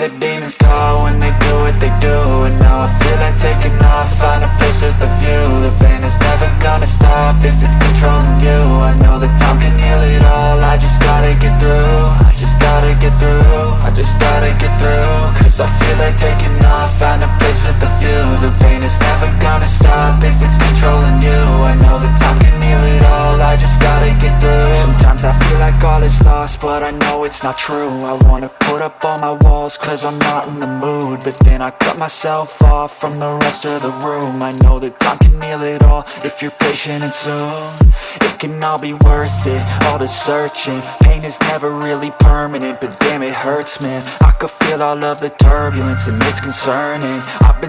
the demons call when they do what they do. And now I feel like taking off, find a place with a view. The pain is never gonna stop if it's controlling you. I know that time can heal it all, I just gotta get through. I just gotta get through, I just gotta get through. Cause I feel like taking off, find a place with a view. The pain is never gonna stop if it's controlling you. I know that time can heal it all, I just gotta get through. Sometimes I feel like all is lost, but I know it's not true. I wanna put up all my walls cause I'm not in the mood, but then I cut myself off from the rest of the room. I know that time can heal it all if you're patient and soon. It can all be worth it, all the searching. Pain is never really permanent, but damn it hurts man. I could feel all of the turbulence and it's concerning. I've been